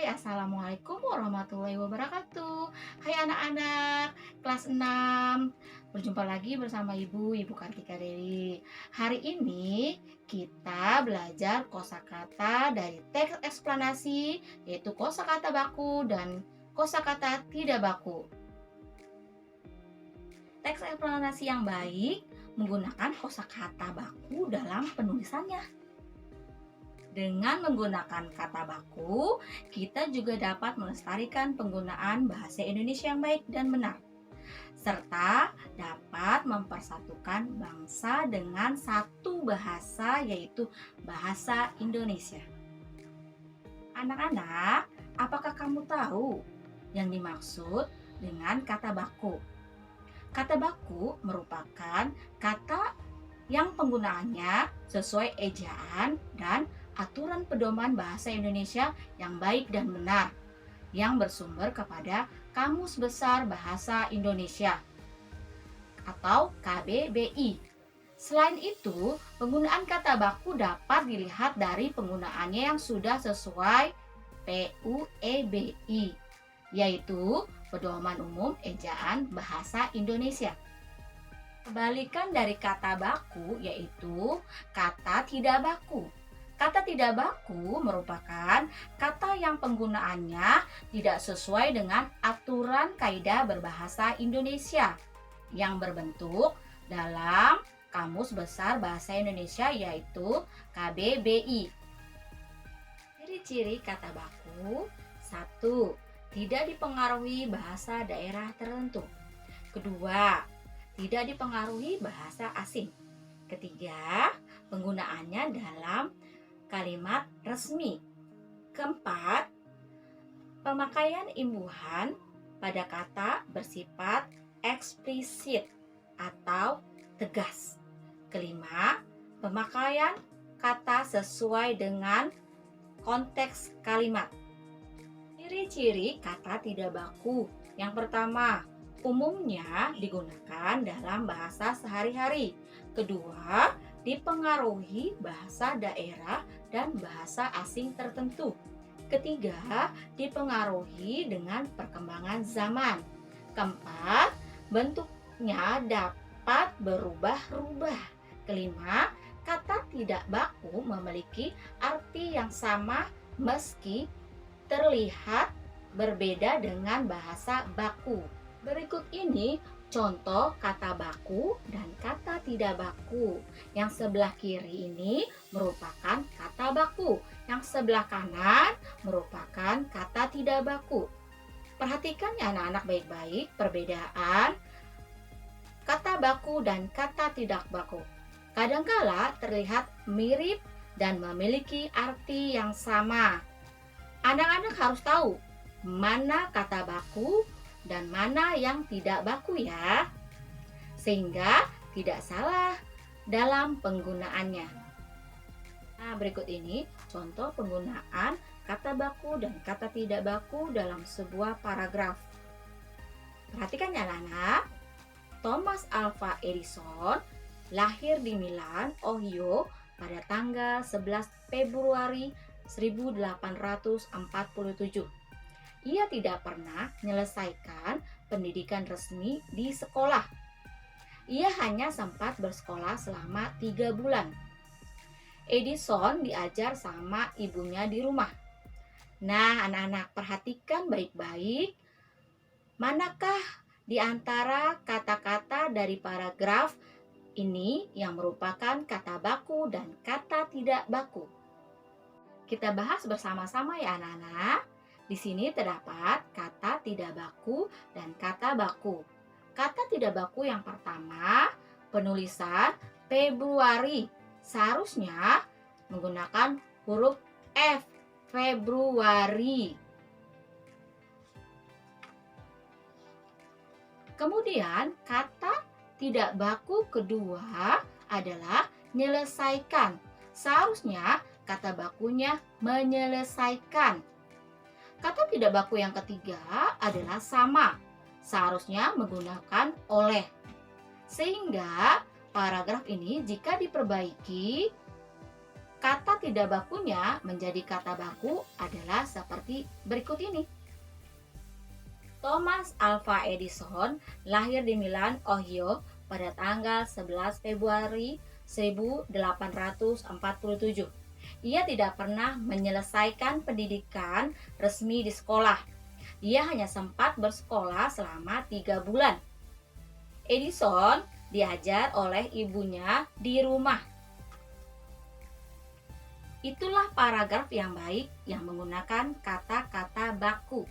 Hai, Assalamualaikum warahmatullahi wabarakatuh. Hai anak-anak kelas 6. Berjumpa lagi bersama Ibu Kartika Dewi. Hari ini kita belajar kosakata dari teks eksplanasi, yaitu kosakata baku dan kosakata tidak baku. Teks eksplanasi yang baik menggunakan kosakata baku dalam penulisannya. Dengan menggunakan kata baku, kita juga dapat melestarikan penggunaan bahasa Indonesia yang baik dan benar, serta dapat mempersatukan bangsa dengan satu bahasa, yaitu bahasa Indonesia. Anak-anak, apakah kamu tahu yang dimaksud dengan kata baku? Kata baku merupakan kata yang penggunaannya sesuai ejaan dan aturan pedoman bahasa Indonesia yang baik dan benar, yang bersumber kepada Kamus Besar Bahasa Indonesia atau KBBI. Selain itu, penggunaan kata baku dapat dilihat dari penggunaannya yang sudah sesuai PUEBI, yaitu Pedoman Umum Ejaan Bahasa Indonesia. Kebalikan dari kata baku yaitu kata tidak baku. Kata tidak baku merupakan kata yang penggunaannya tidak sesuai dengan aturan kaidah berbahasa Indonesia yang berbentuk dalam Kamus Besar Bahasa Indonesia, yaitu KBBI. Ciri-ciri kata baku: 1. Tidak dipengaruhi bahasa daerah tertentu. Kedua, tidak dipengaruhi bahasa asing. Ketiga, penggunaannya dalam kalimat resmi. Keempat, pemakaian imbuhan pada kata bersifat eksplisit atau tegas. Kelima, pemakaian kata sesuai dengan konteks kalimat. Ciri-ciri kata tidak baku. Yang pertama, umumnya digunakan dalam bahasa sehari-hari. Kedua, dipengaruhi bahasa daerah dan bahasa asing tertentu. Ketiga, dipengaruhi dengan perkembangan zaman. Keempat, bentuknya dapat berubah-ubah. Kelima, kata tidak baku memiliki arti yang sama meski terlihat berbeda dengan bahasa baku. Berikut ini contoh kata baku dan kata tidak baku. Yang sebelah kiri ini merupakan kata baku, yang sebelah kanan merupakan kata tidak baku. Perhatikan ya anak-anak baik-baik perbedaan kata baku dan kata tidak baku. Kadangkala terlihat mirip dan memiliki arti yang sama. Anak-anak harus tahu mana kata baku dan mana yang tidak baku ya, sehingga tidak salah dalam penggunaannya. Nah, berikut ini contoh penggunaan kata baku dan kata tidak baku dalam sebuah paragraf. Perhatikan ya anak-anak. Thomas Alva Edison lahir di Milan, Ohio pada tanggal 11 Februari 1847. Ia tidak pernah menyelesaikan pendidikan resmi di sekolah. Ia hanya sempat bersekolah selama 3 bulan. Edison diajar sama ibunya di rumah. Nah, anak-anak perhatikan baik-baik. Manakah di antara kata-kata dari paragraf ini yang merupakan kata baku dan kata tidak baku? Kita bahas bersama-sama ya anak-anak. Di sini terdapat kata tidak baku dan kata baku. Kata tidak baku yang pertama, penulisan Februari. Seharusnya menggunakan huruf F, Februari. Kemudian kata tidak baku kedua adalah menyelesaikan. Seharusnya kata bakunya menyelesaikan. Kata tidak baku yang ketiga adalah sama. Seharusnya menggunakan oleh. Sehingga paragraf ini jika diperbaiki Kata tidak bakunya menjadi kata baku adalah seperti berikut ini. Thomas Alva Edison lahir di Milan, Ohio pada tanggal 11 Februari 1847. Ia tidak pernah menyelesaikan pendidikan resmi di sekolah. Dia hanya sempat bersekolah selama 3 bulan. Edison diajar oleh ibunya di rumah. Itulah paragraf yang baik yang menggunakan kata-kata baku.